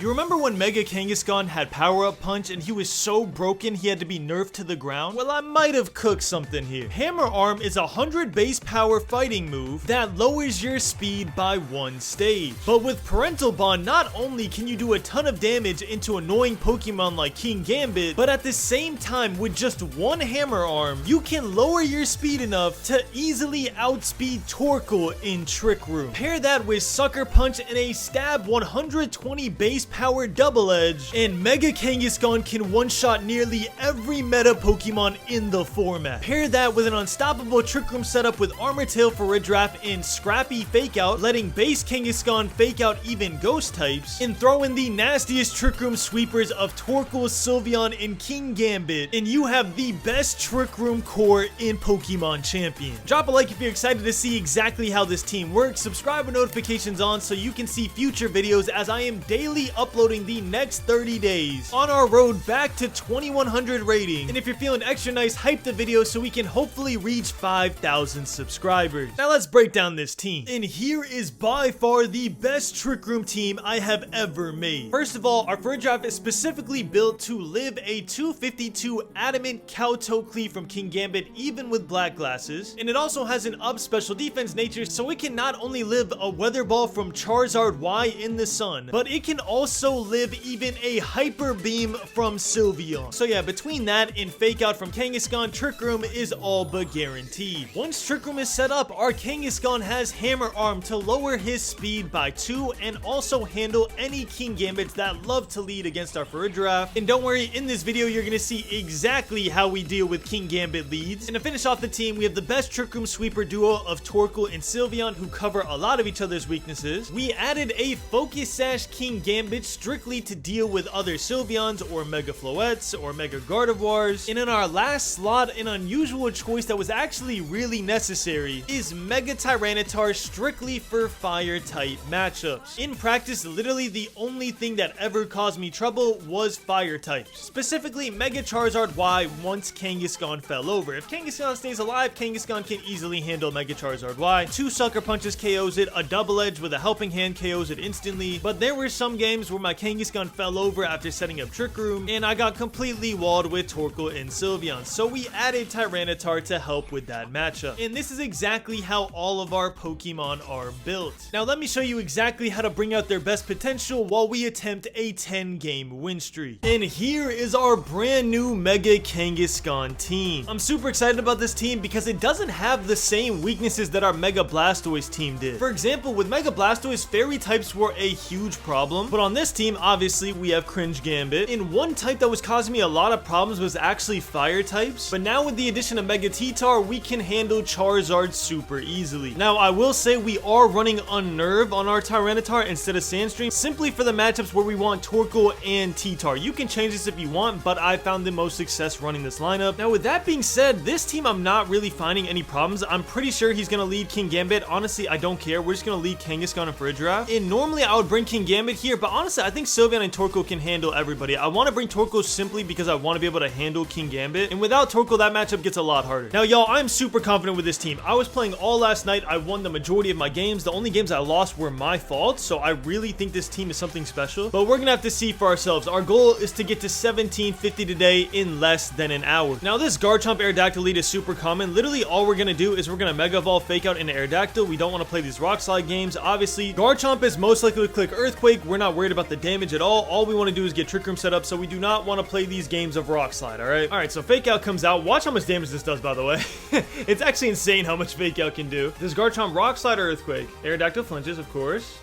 You remember when Mega Kangaskhan had power-up punch and he was so broken he had to be nerfed to the ground? Well, I might have cooked something here. Hammer Arm is a 100 base power fighting move that lowers your speed by 1 stage. But with Parental Bond, not only can you do a ton of damage into annoying Pokemon like Kingambit, but at the same time, with just 1 Hammer Arm, you can lower your speed enough to easily outspeed Torkoal in Trick Room. Pair that with Sucker Punch and a stab 120 base power double edge, and Mega Kangaskhan can one-shot nearly every meta Pokemon in the format. Pair that with an unstoppable Trick Room setup with Armor Tail for Redraft and Scrappy Fake Out, letting base Kangaskhan fake out even ghost types, and throw in the nastiest Trick Room sweepers of Torkoal, Sylveon, and Kingambit, and you have the best Trick Room core in Pokemon Champion. Drop a like if you're excited to see exactly how this team works, subscribe with notifications on so you can see future videos as I am daily uploading the next 30 days on our road back to 2100 rating. And if you're feeling extra nice, hype the video so we can hopefully reach 5,000 subscribers. Now let's break down this team. And here is by far the best Trick Room team I have ever made. First of all, our first draft is specifically built to live a 252 Adamant Kowtow Cleave from Kingambit even with black glasses. And it also has an up special defense nature, so it can not only live a Weather Ball from Charizard Y in the sun, but it can also live even a Hyper Beam from Sylveon. So yeah, between that and Fake Out from Kangaskhan, Trick Room is all but guaranteed. Once Trick Room is set up, our Kangaskhan has Hammer Arm to lower his speed by 2 and also handle any Kingambits that love to lead against our Fur Draft. And don't worry, in this video you're gonna see exactly how we deal with Kingambit leads. And to finish off the team, we have the best Trick Room sweeper duo of Torkoal and Sylveon, who cover a lot of each other's weaknesses. We added a Focus Sash Kingambit strictly to deal with other Sylveons or Mega Floettes or Mega Gardevoirs. And in our last slot, an unusual choice that was actually really necessary is Mega Tyranitar strictly for fire type matchups. In practice, literally the only thing that ever caused me trouble was fire types. Specifically Mega Charizard Y once Kangaskhan fell over. If Kangaskhan stays alive, Kangaskhan can easily handle Mega Charizard Y. 2 Sucker Punches KOs it, a Double Edge with a Helping Hand KOs it instantly. But there were some games where my Kangaskhan fell over after setting up Trick Room, and I got completely walled with Torkoal and Sylveon, so we added Tyranitar to help with that matchup. And this is exactly how all of our Pokemon are built. Now let me show you exactly how to bring out their best potential while we attempt a 10-game win streak. And here is our brand new Mega Kangaskhan team. I'm super excited about this team because it doesn't have the same weaknesses that our Mega Blastoise team did. For example, with Mega Blastoise, Fairy types were a huge problem, but on this team, obviously, we have Cringe Gambit. And one type that was causing me a lot of problems was actually fire types, but now with the addition of Mega T-Tar, we can handle Charizard super easily. Now, I will say we are running Unnerve on our Tyranitar instead of Sandstream, simply for the matchups where we want Torkoal and T-Tar. You can change this if you want, but I found the most success running this lineup. Now, with that being said, this team, I'm not really finding any problems. I'm pretty sure he's going to lead Kingambit. Honestly, I don't care. We're just going to lead Kangaskhan and Fur Draft. And normally, I would bring Kingambit here, but honestly, I think Sylveon and Torkoal can handle everybody. I want to bring Torkoal simply because I want to be able to handle Kingambit. And without Torkoal, that matchup gets a lot harder. Now, y'all, I'm super confident with this team. I was playing all last night. I won the majority of my games. The only games I lost were my fault, so I really think this team is something special. But we're going to have to see for ourselves. Our goal is to get to 1750 today in less than an hour. Now, this Garchomp Aerodactyl lead is super common. Literally, all we're going to do is we're going to Mega Evolve Fake Out into Aerodactyl. We don't want to play these Rock Slide games. Obviously, Garchomp is most likely to click Earthquake. We're not worried about the damage at all. All we want to do is get Trick Room set up, so we do not want to play these games of Rock Slide, alright? Alright, so Fake Out comes out. Watch how much damage this does, by the way. It's actually insane how much Fake Out can do. Does Garchomp Rock Slide or Earthquake? Aerodactyl flinches, of course.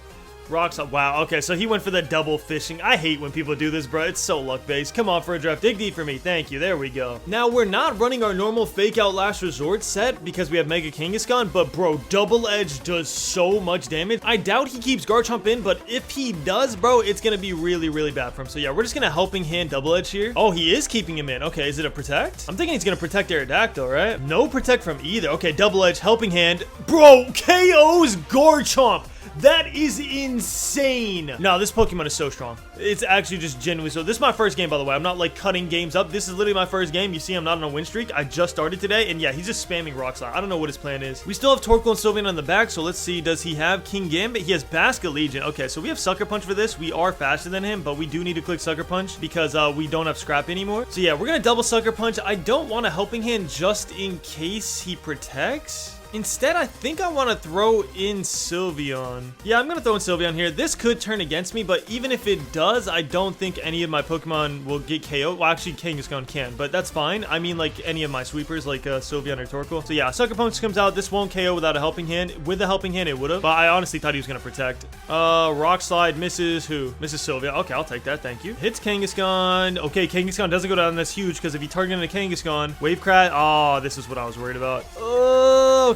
Rocks up. Wow, okay, so he went for the double fishing. I hate when people do this, bro. It's so luck-based. Come on for a draft. Dig deep for me. Thank you. There we go. Now, we're not running our normal Fake Out Last Resort set because we have Mega Kangaskhan, but bro, Double Edge does so much damage. I doubt he keeps Garchomp in, but if he does, bro, it's gonna be really, really bad for him. So yeah, we're just gonna Helping Hand Double Edge here. Oh, he is keeping him in. Okay, is it a Protect? I'm thinking he's gonna Protect Aerodactyl, right? No Protect from either. Okay, Double Edge, Helping Hand. Bro, KO's Garchomp. That is insane. No, this Pokemon is so strong. It's actually just genuinely so. This is my first game, by the way. I'm not like cutting games up. This is literally my first game. You see, I'm not on a win streak. I just started today, and yeah, he's just spamming Rock Slide. I don't know what his plan is. We still have Torkoal and Sylveon on the back, so let's see. Does he have King Gambit? He has Basket Legion. Okay, so we have Sucker Punch for this. We are faster than him, but we do need to click Sucker Punch because we don't have Scrap anymore. So yeah, we're gonna double Sucker Punch. I don't want a Helping Hand just in case he protects. Instead, I think I want to throw in Sylveon. Yeah, I'm going to throw in Sylveon here. This could turn against me, but even if it does, I don't think any of my Pokemon will get KO. Well, actually, Kangaskhan can, but that's fine. I mean, like, any of my sweepers, like Sylveon or Torkoal. So yeah, Sucker Punch comes out. This won't KO without a Helping Hand. With the Helping Hand, it would have, but I honestly thought he was going to protect. Rock Slide misses who? Misses Sylveon. Okay, I'll take that. Thank you. Hits Kangaskhan. Okay, Kangaskhan doesn't go down. That's huge, because if he targeted a Kangaskhan, Wave Crash. Oh, this is what I was worried about.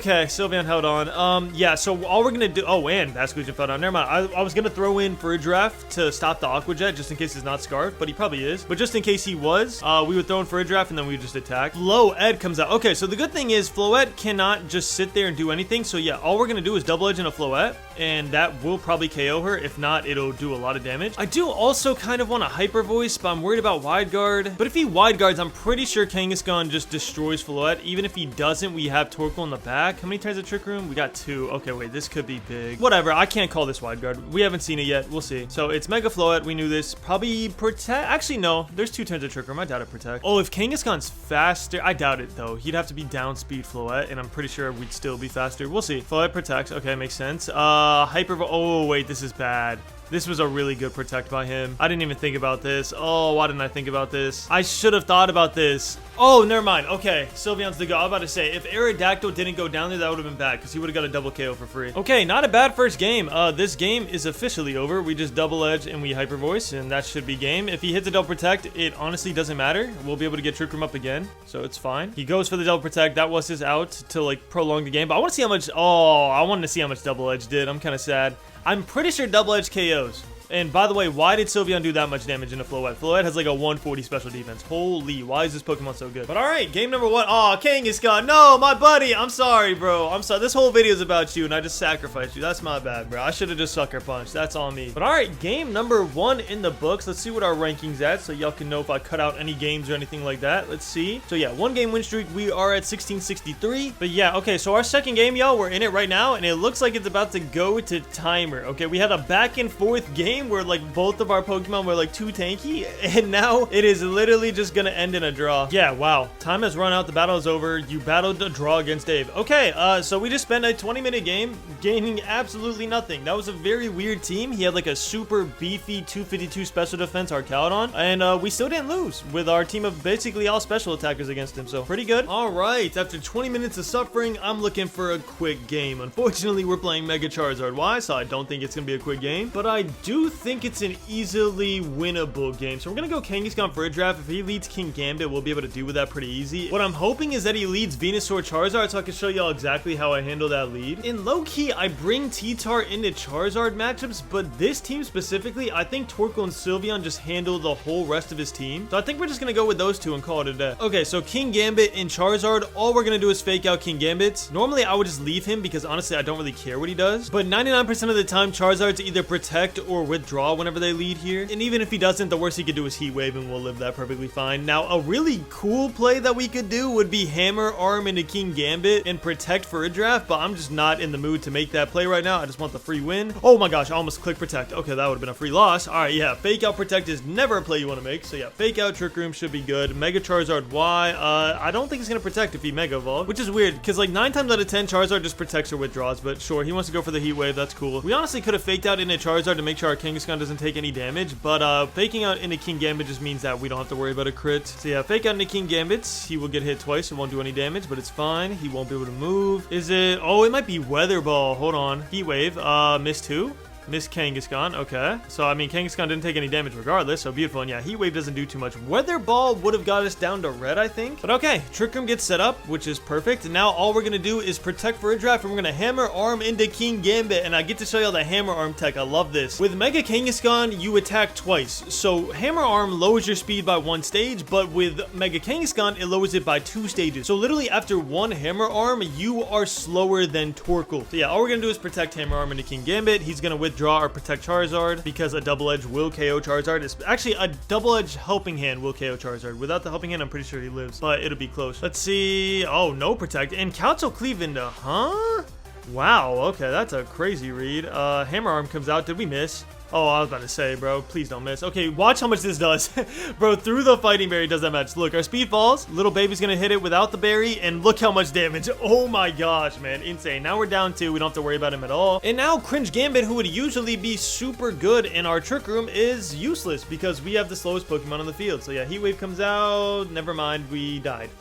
Okay, Sylveon held on. Yeah, so all we're gonna do. Oh, and Basket Legion fell down. Never mind. I was gonna throw in Friddraft to stop the Aqua Jet just in case he's not Scarfed, but he probably is. But just in case he was, we would throw in Friddraft and then we would just attack. Floette comes out. Okay, so the good thing is Floette cannot just sit there and do anything. So yeah, all we're gonna do is Double Edge into Floette, and that will probably KO her. If not, it'll do a lot of damage. I do also kind of want a Hyper Voice, but I'm worried about Wide Guard. But if he Wide Guards, I'm pretty sure Kangaskhan just destroys Floette. Even if he doesn't, we have Torkoal in the back. How many turns of Trick Room? We got 2. Okay, wait, this could be big. Whatever, I can't call this Wide Guard. We haven't seen it yet. We'll see. So it's Mega Floette. We knew this. Probably Protect. Actually, no. There's 2 turns of Trick Room. I doubt it Protect. Oh, if Kangaskhan's faster, I doubt it though. He'd have to be down speed Floette, and I'm pretty sure we'd still be faster. We'll see. Floette protects. Okay, makes sense. Oh, wait, this is bad. This was a really good protect by him. I didn't even think about this. Oh, why didn't I think about this? I should have thought about this. Oh, never mind. Okay, Sylveon's the go. I was about to say, if Aerodactyl didn't go down there, that would have been bad because he would have got a double KO for free. Okay, not a bad first game. This game is officially over. We just double edge and we Hyper Voice, and that should be game. If he hits a double protect, it honestly doesn't matter. We'll be able to get Trick Room up again, so it's fine. He goes for the double protect. That was his out to like prolong the game, but I want to see how much. Oh, I wanted to see how much double edge did. I'm kind of sad. I'm pretty sure double edge KOs. And by the way, why did Sylveon do that much damage into Floette? Floette has like a 140 special defense. Holy, why is this Pokemon so good? But all right, game number 1. Oh, Kangaskhan. No, my buddy. I'm sorry, bro. I'm sorry. This whole video is about you, and I just sacrificed you. That's my bad, bro. I should have just Sucker Punched. That's on me. But all right, game number 1 in the books. Let's see what our ranking's at, so y'all can know if I cut out any games or anything like that. Let's see. So yeah, 1 game win streak. We are at 1663. But yeah, okay, so our second game, y'all, we're in it right now, and it looks like it's about to go to timer. Okay, we had a back and forth game where like both of our Pokemon were like too tanky, and now it is literally just gonna end in a draw. Yeah, wow. Time has run out. The battle is over. You battled a draw against Dave. Okay, so we just spent a 20-minute game gaining absolutely nothing. That was a very weird team. He had like a super beefy 252 special defense Arcaludon, and we still didn't lose with our team of basically all special attackers against him, so pretty good. All right, after 20 minutes of suffering, I'm looking for a quick game. Unfortunately, we're playing Mega Charizard Y, so I don't think it's gonna be a quick game, but I do think it's an easily winnable game. So we're gonna go Kangaskhan for a draft. If he leads King Gambit, we'll be able to deal with that pretty easy. What I'm hoping is that he leads Venusaur Charizard, so I can show y'all exactly how I handle that lead. In low-key, I bring T-Tar into Charizard matchups, but this team specifically, I think Torkoal and Sylveon just handle the whole rest of his team. So I think we're just gonna go with those 2 and call it a day. Okay, so King Gambit and Charizard, all we're gonna do is fake out King Gambit. Normally, I would just leave him because honestly, I don't really care what he does. But 99% of the time, Charizard's either protect or withdraw whenever they lead here. And even if he doesn't, the worst he could do is Heat Wave, and we'll live that perfectly fine. Now, a really cool play that we could do would be Hammer Arm into King Gambit and protect for a draft, but I'm just not in the mood to make that play right now. I just want the free win. Oh my gosh, I almost clicked protect. Okay, that would have been a free loss. All right, yeah, fake out protect is never a play you want to make. So yeah, fake out Trick Room should be good. Mega Charizard Y, I don't think he's gonna protect if he Mega Evolved, which is weird because like 9 times out of 10 Charizard just protects or withdraws, but sure, he wants to go for the Heat Wave. That's cool. We honestly could have faked out into Charizard to make sure our Kangaskhan doesn't take any damage, but faking out into King Gambit just means that we don't have to worry about a crit. So yeah, fake out into King Gambit. He will get hit twice. It won't do any damage, but it's fine. He won't be able to move. Is it? Oh, it might be Weather Ball. Hold on. Heat Wave. Miss 2. Miss Kangaskhan, okay. So, I mean, Kangaskhan didn't take any damage regardless, so beautiful. And yeah, Heat Wave doesn't do too much. Weather Ball would have got us down to red, I think. But okay, Trick Room gets set up, which is perfect. And now all we're going to do is protect for a draft, and we're going to Hammer Arm into King Gambit. And I get to show y'all the Hammer Arm tech. I love this. With Mega Kangaskhan, you attack twice. So, Hammer Arm lowers your speed by 1 stage, but with Mega Kangaskhan, it lowers it by 2 stages. So, literally, after 1 Hammer Arm, you are slower than TORKOAL. So, yeah, all we're going to do is protect Hammer Arm into King Gambit. He's going to withdraw or protect Charizard because a double edge will KO Charizard. It's actually a double edge helping hand will KO Charizard. Without the helping hand, I'm pretty sure he lives, but it'll be close. Let's see. Oh, no protect. And Council Cleave into, huh? Wow. Okay, that's a crazy read. Hammer Arm comes out. Did we miss? Oh, I was about to say, bro, please don't miss. Okay, watch how much this does. Bro, through the Fighting Berry does that much. Look, our speed falls. Little baby's gonna hit it without the berry, and look how much damage. Oh my gosh, man, insane. Now we're down 2. We don't have to worry about him at all. And now Cringe Gambit, who would usually be super good in our Trick Room, is useless because we have the slowest Pokemon on the field. So yeah, Heat Wave comes out. Never mind, we died.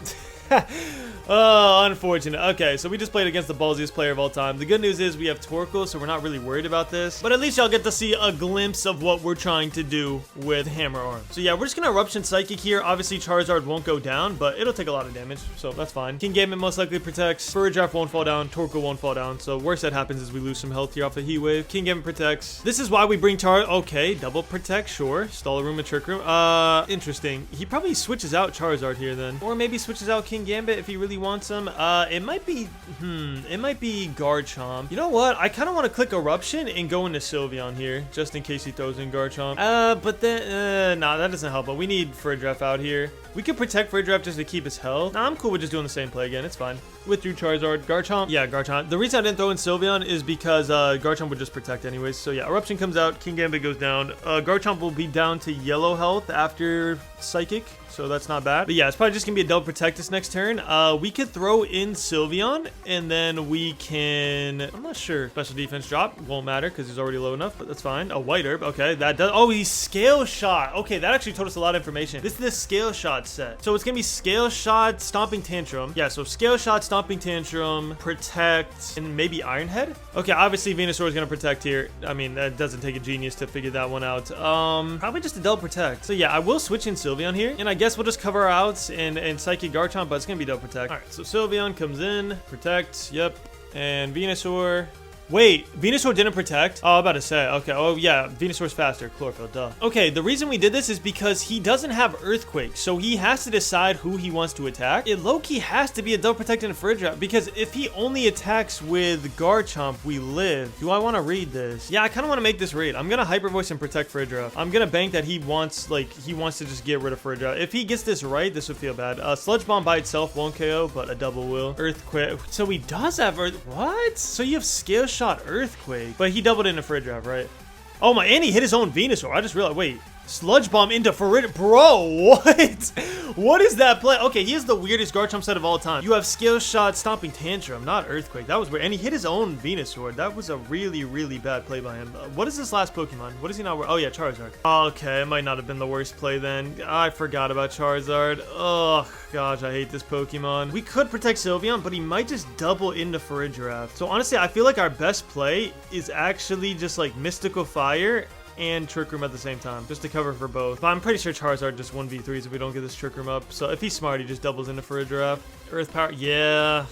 Oh, unfortunate. Okay, so we just played against the ballsiest player of all time. The good news is we have TORKOAL, so we're not really worried about this. But at least y'all get to see a glimpse of what we're trying to do with Hammer Arm. So yeah, we're just gonna Eruption Psychic here. Obviously, Charizard won't go down, but it'll take a lot of damage, so that's fine. King Gambit most likely protects. Furry won't fall down. TORKOAL won't fall down. So worst that happens is we lose some health here off the Heat Wave. King Gambit protects. This is why we bring Okay, double protect, sure. Stall Room and Trick Room. Interesting. He probably switches out Charizard here then. Or maybe switches out King Gambit if he really wants him. It might be Garchomp. You know what? I kind of want to click Eruption and go into Sylveon here, just in case he throws in Garchomp. But then, nah, that doesn't help. But we need Fridref out here. We could protect Fridref just to keep his health. Nah, I'm cool with just doing the same play again. It's fine. Withdrew Charizard. Garchomp. Yeah, Garchomp. The reason I didn't throw in Sylveon is because Garchomp would just protect anyways. So yeah, Eruption comes out. King Gambit goes down. Garchomp will be down to yellow health after Psychic, so that's not bad. But yeah, it's probably just gonna be a double protect this next turn. We could throw in Sylveon, and then we can, I'm not sure, special defense drop won't matter because he's already low enough, but that's fine. A White Herb, okay, that does. Oh, he's Scale Shot. Okay, that actually told us a lot of information. This is the Scale Shot set, so it's gonna be Scale Shot, Stomping Tantrum. Yeah, so Scale Shot, Stomping Tantrum, protect, and maybe Iron Head. Okay, obviously Venusaur is gonna protect here. I mean, that doesn't take a genius to figure that one out. Probably just a double protect. So yeah, I will switch in Sylveon here, and I guess we'll just cover our outs and Psychic Garchomp, but it's gonna be double protect. All right, so Sylveon comes in, protect, yep, and Venusaur. Wait, Venusaur didn't protect? Oh, I'm about to say. Okay. Oh, yeah. Venusaur's faster. Chlorophyll, duh. Okay, the reason we did this is because he doesn't have Earthquake, so he has to decide who he wants to attack. It low-key has to be a double protect and a Fridref, because if he only attacks with Garchomp, we live. Do I want to read this? Yeah, I kind of want to make this read. I'm going to Hyper Voice and protect Fridref. I'm going to bank that he wants to just get rid of Fridref. If he gets this right, this would feel bad. Sludge Bomb by itself won't KO, but a double will. Earthquake. So he does have What? So you have Scale Shot Earthquake, but he doubled into Fridref, right? Oh my, and he hit his own Venusaur. I just realized, wait, Sludge Bomb into Fridref. Bro, what? What is that play? Okay, he is the weirdest Garchomp set of all time. You have Scale Shot, Stomping Tantrum, not Earthquake. That was weird. And he hit his own Venusaur. That was a really, really bad play by him. What is this last Pokemon? What is he not wearing? Oh yeah, Charizard. Okay, it might not have been the worst play then. I forgot about Charizard. Oh gosh, I hate this Pokemon. We could protect Sylveon, but he might just double into Fridref. So honestly, I feel like our best play is actually just like Mystical Fire and Trick Room at the same time, just to cover for both. But I'm pretty sure Charizard just 1v3s if we don't get this Trick Room up. So if he's smart, he just doubles into Fridref. Earth Power, yeah.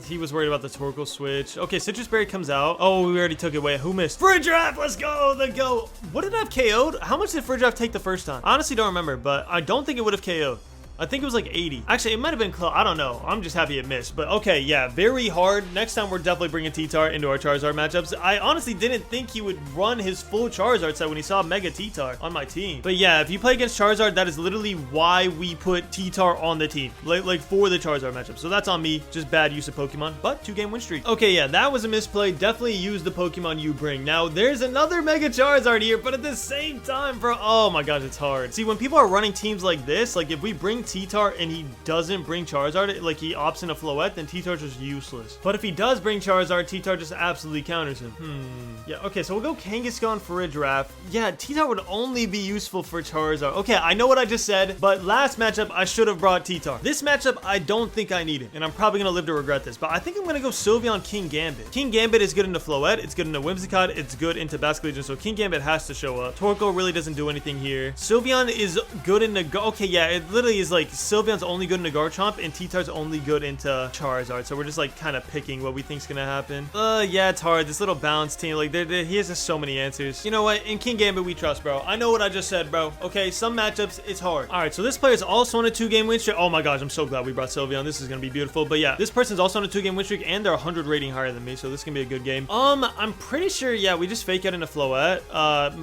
He was worried about the TORKOAL switch. Okay, Citrus Berry comes out. Oh, we already took it away. Who missed? Fridref, let's go, the go. What did I have KO'd? How much did Fridref take the first time? I honestly don't remember, but I don't think it would have KO'd. I think it was like 80. Actually, it might have been close. I don't know. I'm just happy it missed. But okay, yeah, very hard. Next time, we're definitely bringing T-Tar into our Charizard matchups. I honestly didn't think he would run his full Charizard set when he saw Mega T-Tar on my team. But yeah, if you play against Charizard, that is literally why we put T-Tar on the team. Like for the Charizard matchup. So that's on me. Just bad use of Pokemon, but 2-game win streak. Okay, yeah, that was a misplay. Definitely use the Pokemon you bring. Now, there's another Mega Charizard here, but at the same time, bro, oh my gosh, it's hard. See, when people are running teams like this, like if we bring T-Tar and he doesn't bring Charizard, like he opts in a Floette, then T-Tar's just useless. But if he does bring Charizard, T-Tar just absolutely counters him. Yeah, okay, so we'll go Kangaskhan for a draft. Yeah, T-Tar would only be useful for Charizard. Okay, I know what I just said, but last matchup, I should have brought T-Tar. This matchup, I don't think I need it, and I'm probably going to live to regret this, but I think I'm going to go Sylveon King Gambit. King Gambit is good into Floette, it's good into Whimsicott, it's good into Basculegion, so King Gambit has to show up. TORKOAL really doesn't do anything here. Sylveon is good into... Okay, yeah, it literally is like Sylveon's only good into Garchomp, and T-Tar's only good into Charizard, so we're just like kind of picking what we think's going to happen. Yeah, it's hard. This little balance team, like, he has just so many answers. You know what? In King Gambit, we trust, bro. I know what I just said, bro. Okay, some matchups, it's hard. All right, so this player is also on a 2-game win streak. Oh my gosh, I'm so glad we brought Sylveon. This is going to be beautiful. But yeah, this person's also on a 2-game win streak, and they're 100 rating higher than me, so this is going to be a good game. I'm pretty sure, yeah, we just fake out into Floette.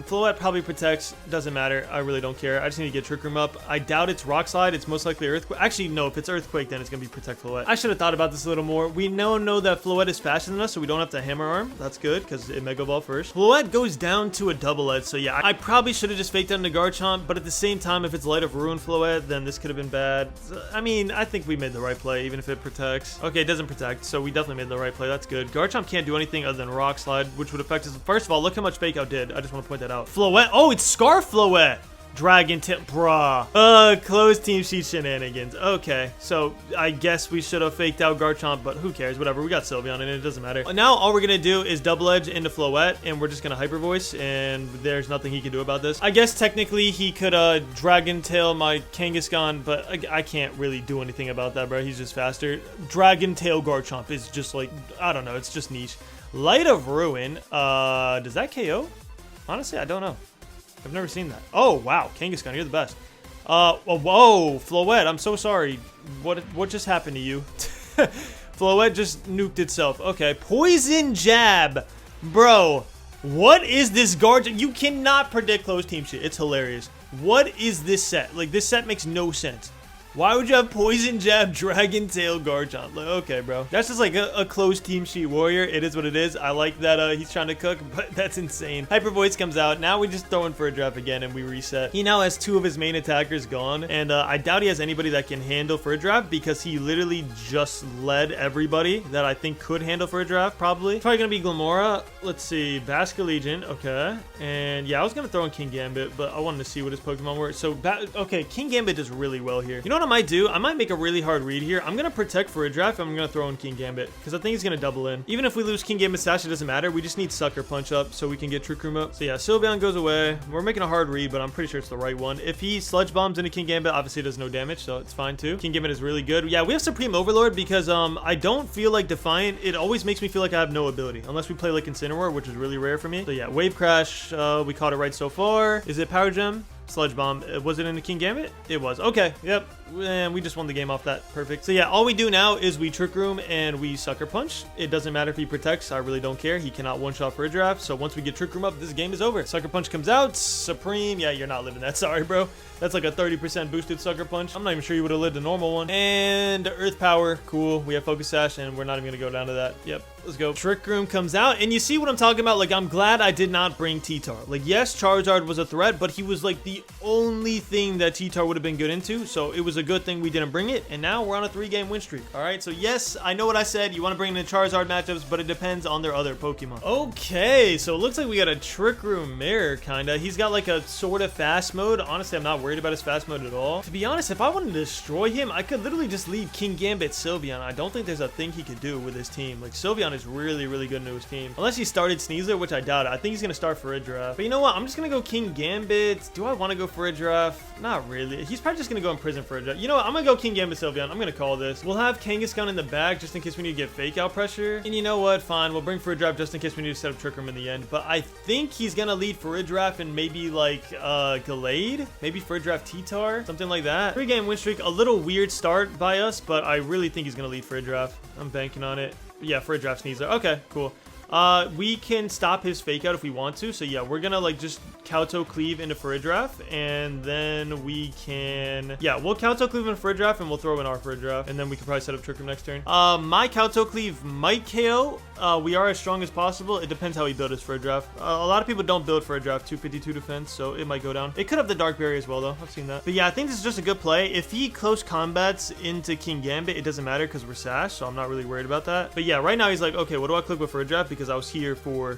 Floette probably protects. Doesn't matter. I really don't care. I just need to get Trick Room up. I doubt it's Rock Slide. It's most likely Earthquake. Actually, no, if it's Earthquake, then it's going to be Protect Floette. I should have thought about this a little more. We know that Floette is faster than us, so we don't have to Hammer Arm. That's good, because it Mega Ball first. Floette goes down to a Double Edge, so yeah, I probably should have just faked out into Garchomp, but at the same time, if it's Light of Ruin Floette, then this could have been bad. I mean, I think we made the right play, even if it protects. Okay, it doesn't protect, so we definitely made the right play. That's good. Garchomp can't do anything other than Rock Slide, which would affect us. First of all, look how much fake out did. I just want to point that out. Floette. Oh, it's Scarf Floette. Dragon Tip, bruh. Closed team sheet shenanigans. Okay, so I guess we should have faked out Garchomp, but who cares? Whatever, we got Sylveon and it doesn't matter. Now all we're gonna do is Double Edge into Floette, and we're just gonna Hyper Voice, and there's nothing he can do about this. I guess technically he could Dragon Tail my Kangaskhan, but I can't really do anything about that, bro. He's just faster. Dragon Tail Garchomp is just like, I don't know, it's just niche. Light of Ruin, does that KO? Honestly, I don't know. I've never seen that. Oh, wow. Kangaskhan, you're the best. Whoa, Floette, I'm so sorry. What just happened to you? Floette just nuked itself. Okay, Poison Jab. Bro, what is this Garchomp? You cannot predict closed team shit. It's hilarious. What is this set? Like, this set makes no sense. Why would you have Poison Jab, Dragon Tail, Garchomp? Like, okay, bro. That's just like a closed team sheet warrior. It is what it is. I like that he's trying to cook, but that's insane. Hyper Voice comes out. Now we just throw in for a draft again and we reset. He now has 2 of his main attackers gone, and I doubt he has anybody that can handle for a draft because he literally just led everybody that I think could handle for a draft, probably. Probably gonna be Glimmora. Let's see. Basculegion. Okay. And yeah, I was gonna throw in King Gambit, but I wanted to see what his Pokemon were. So, okay, King Gambit does really well here. You know what I might do? I might make a really hard read here. I'm going to protect for a draft, and I'm going to throw in King Gambit, because I think he's going to double in. Even if we lose King Gambit Sash, it doesn't matter. We just need Sucker Punch up so we can get Trick Room up. So yeah, Sylveon goes away. We're making a hard read, but I'm pretty sure it's the right one. If he Sludge Bombs into King Gambit, obviously it does no damage, so it's fine too. King Gambit is really good. Yeah, we have Supreme Overlord because I don't feel like Defiant. It always makes me feel like I have no ability, unless we play like Incineroar, which is really rare for me. So yeah, Wave Crash, we caught it right so far. Is it Power Gem? Sludge Bomb. Was it in the King Gambit? It was. Okay. Yep. And we just won the game off that. Perfect. So yeah, all we do now is we Trick Room and we Sucker Punch. It doesn't matter if he protects. I really don't care. He cannot one-shot for a draft. So once we get Trick Room up, this game is over. Sucker Punch comes out. Supreme. Yeah, you're not living that. Sorry, bro. That's like a 30% boosted Sucker Punch. I'm not even sure you would have lived a normal one. And Earth Power. Cool. We have Focus Sash, and we're not even going to go down to that. Yep. Let's go. Trick Room comes out, and you see what I'm talking about? Like, I'm glad I did not bring T-Tar. Like, yes, Charizard was a threat, but he was, like, the only thing that T-Tar would have been good into, so it was a good thing we didn't bring it, and now we're on a 3-game win streak. All right, so yes, I know what I said. You want to bring in the Charizard matchups, but it depends on their other Pokemon. Okay, so it looks like we got a Trick Room mirror, kind of. He's got, like, a sort of fast mode. Honestly, I'm not worried about his fast mode at all. To be honest, if I wanted to destroy him, I could literally just leave King Gambit Sylveon. I don't think there's a thing he could do with his team. Like, Sylveon is really, really good into his team. Unless he started Sneasler, which I doubt it. I think he's going to start for a draft. But you know what? I'm just going to go King Gambit. Do I want to go for a draft? Not really. He's probably just going to go in prison for a draft. You know what? I'm going to go King Gambit Sylveon. I'm going to call this. We'll have Kangaskhan in the bag just in case we need to get fake out pressure. And you know what? Fine. We'll bring for a draft just in case we need to set up Trick Room in the end. But I think he's going to lead for a draft and maybe like Gallade. Maybe for a draft T-Tar. Something like that. 3-game win streak. A little weird start by us, but I really think he's going to lead for a draft. I'm banking on it. Yeah, for a draft Sneasler. Okay, cool. We can stop his fake out if we want to. So yeah, we're gonna like just Kowtow Cleave into Farigiraf, and then we can, yeah, we'll Kowtow Cleave into Farigiraf, and we'll throw in our Farigiraf, and then we can probably set up Trick Room next turn. My Kowtow Cleave might KO. We are as strong as possible. It depends how he built his Farigiraf. A lot of people don't build Farigiraf 252 defense, so it might go down. It could have the Dark Barrier as well, though. I've seen that. But yeah, I think this is just a good play. If he close combats into King Gambit, it doesn't matter because we're Sash, so I'm not really worried about that. But yeah, right now he's like, okay, what do I click with Farigiraf? Because I was here for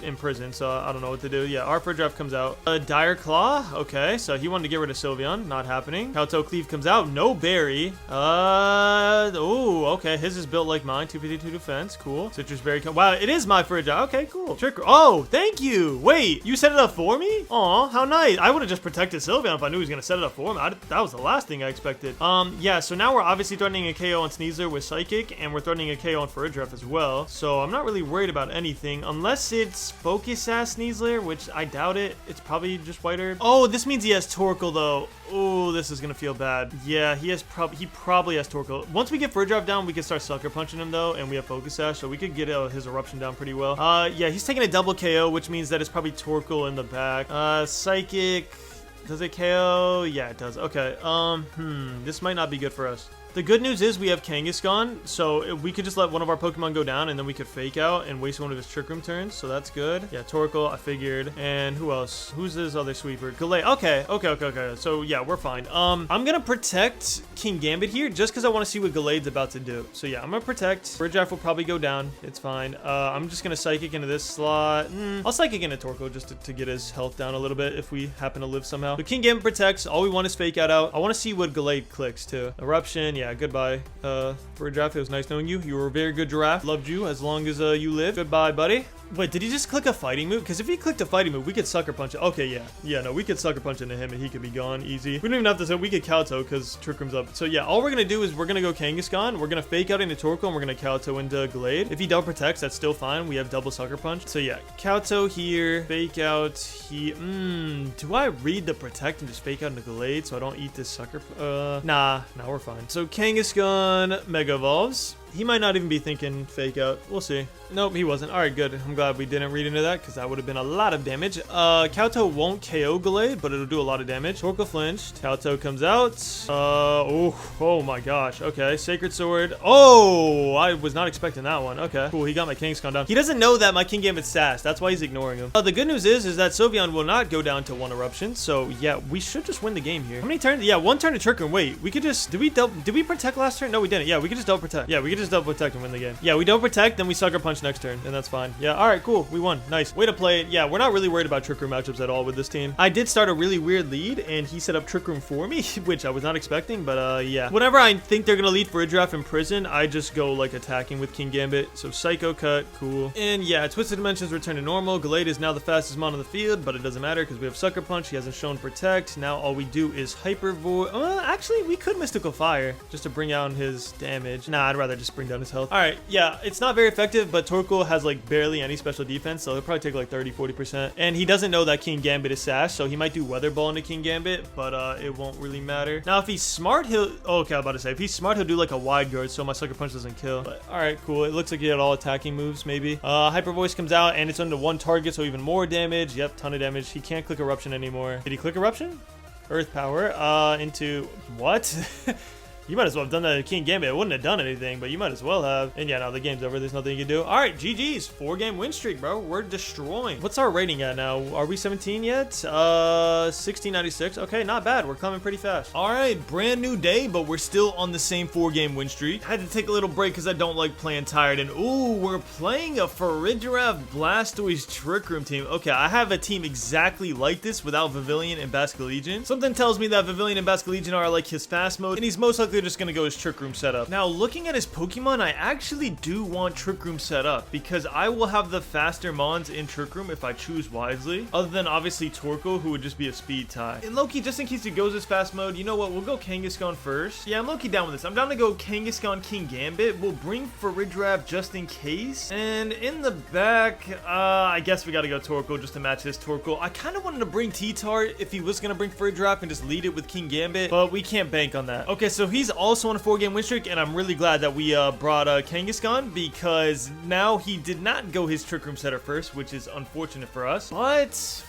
in prison, so I don't know what to do. Yeah, our Farigiraf comes out. Dire Claw. Okay, so he wanted to get rid of Sylveon. Not happening. Kowtow Cleave comes out. No Berry. Oh, okay. His is built like mine. 252 defense. Cool. Citrus Berry. Wow, it is my Farigiraf. Okay, cool. Trick. Oh, thank you. Wait, you set it up for me? Aw, how nice. I would have just protected Sylveon if I knew he was going to set it up for me. That was the last thing I expected. Yeah, so now we're obviously threatening a KO on Sneasler with Psychic, and we're threatening a KO on Farigiraf as well. So I'm not really worried about anything, unless it's Focus Sash Sneasler, which I doubt it. It's probably just White Herb. Oh, this means he has Torkoal, though. Oh, this is gonna feel bad. Yeah, he probably has Torkoal. Once we get Farigiraf down, we can start Sucker Punching him, though, and we have Focus Sash, so we could get his Eruption down pretty well. Yeah, he's taking a double KO, which means that it's probably Torkoal in the back. Psychic. Does it KO? Yeah, it does. Okay. This might not be good for us. The good news is we have Kangaskhan, so we could just let one of our Pokemon go down, and then we could Fake Out and waste one of his Trick Room turns, so that's good. Yeah, Torkoal, I figured. And who else? Who's his other sweeper? Gallade. Okay. So, yeah, we're fine. I'm gonna protect King Gambit here, just because I want to see what Gallade's about to do. So, yeah, I'm gonna protect. Farigiraf will probably go down. It's fine. I'm just gonna Psychic into this slot. I'll Psychic into Torkoal just to get his health down a little bit if we happen to live somehow. So, King Gambit protects. All we want is Fake Out. I want to see what Gallade clicks, too. Eruption, yeah. Goodbye. Farigiraf, it was nice knowing you. You were a very good giraffe. Loved you as long as you live. Goodbye, buddy. Wait, did he just click a fighting move? Because if he clicked a fighting move, we could Sucker Punch it. Okay, yeah. Yeah, no, we could Sucker Punch into him and he could be gone easy. We don't even have to say we could Kowtow because Trick Room's up. So yeah, all we're going to do is we're going to go Kangaskhan. We're going to Fake Out into Torkoal and we're going to Kowtow into Gallade. If he double protects, that's still fine. We have double Sucker Punch. So yeah, Kowtow here, Fake Out here. Do I read the Protect and just Fake Out into Gallade so I don't eat this Sucker? Nah, we're fine. So Kangaskhan Mega Evolves. He might not even be thinking Fake Out. We'll see. Nope, he wasn't. All right, good. I'm glad we didn't read into that because that would have been a lot of damage. Kowtow won't KO Gallade, but it'll do a lot of damage. Torkoal flinched. Kowtow comes out. Oh my gosh. Okay, Sacred Sword. Oh, I was not expecting that one. Okay, cool. He got my Kangaskhan down. He doesn't know that my King Gambit's sass. That's why he's ignoring him. The good news is that Sylveon will not go down to 1 Eruption. So yeah, we should just win the game here. How many turns? Yeah, 1 turn to Trick Room. Wait, we could just, did we protect last turn? No, we didn't. Yeah, we could just double protect. Yeah, we could just double protect and win the game. Yeah, we double protect, then we Sucker Punch next turn, and that's fine. Yeah, all right, cool. We won. Nice. Way to play it. Yeah, we're not really worried about Trick Room matchups at all with this team. I did start a really weird lead, and he set up Trick Room for me, which I was not expecting, but yeah. Whenever I think they're gonna lead Farigiraf in prison, I just go like attacking with King Gambit. So Psycho Cut, cool. And yeah, Twisted Dimensions return to normal. Gallade is now the fastest mon on the field, but it doesn't matter because we have Sucker Punch. He hasn't shown Protect. Now all we do is Hyper Void. Actually, we could Mystical Fire just to bring down his damage. Nah, I'd rather just bring down his health. All right, yeah, it's not very effective, but Torkoal has like barely any special defense, so he'll probably take like 30-40%. And he doesn't know that King Gambit is Sash, so he might do Weather Ball into King Gambit, but it won't really matter. Now, if he's smart, he'll... Oh, okay, I was about to say, if he's smart, he'll do like a Wide Guard, so my Sucker Punch doesn't kill. But all right, cool. It looks like he had all attacking moves, maybe. Hyper Voice comes out, and it's under 1 target, so even more damage. Yep, ton of damage. He can't click Eruption anymore. Did he click Eruption? Earth Power into... What? You might as well have done that to King Gambit. It wouldn't have done anything, but you might as well have. And yeah, now the game's over. There's nothing you can do. All right, GG's. 4-game win streak, bro. We're destroying. What's our rating at now? Are we 17 yet? 1696. Okay, not bad. We're coming pretty fast. All right, brand new day, but we're still on the same 4-game win streak. Had to take a little break because I don't like playing tired. And ooh, we're playing a Farigiraf Blastoise Trick Room team. Okay, I have a team exactly like this without Vivillion and Basculegion. Something tells me that Vivillion and Basculegion are like his fast mode, and he's most likely just gonna go his Trick Room setup. Now, looking at his Pokemon, I actually do want Trick Room set up because I will have the faster Mons in Trick Room if I choose wisely, other than obviously Torkoal, who would just be a speed tie. And Loki, just in case he goes his fast mode, you know what? We'll go Kangaskhan first. Yeah, I'm Loki down with this. I'm down to go Kangaskhan King Gambit. We'll bring Farigiraf just in case. And in the back, I guess we gotta go Torkoal just to match his Torkoal. I kind of wanted to bring T-Tart if he was gonna bring Farigiraf and just lead it with King Gambit, but we can't bank on that. Okay, so he's He's also on a 4-game win streak, and I'm really glad that we brought Kangaskhan, because now he did not go his Trick Room setter first, which is unfortunate for us. But,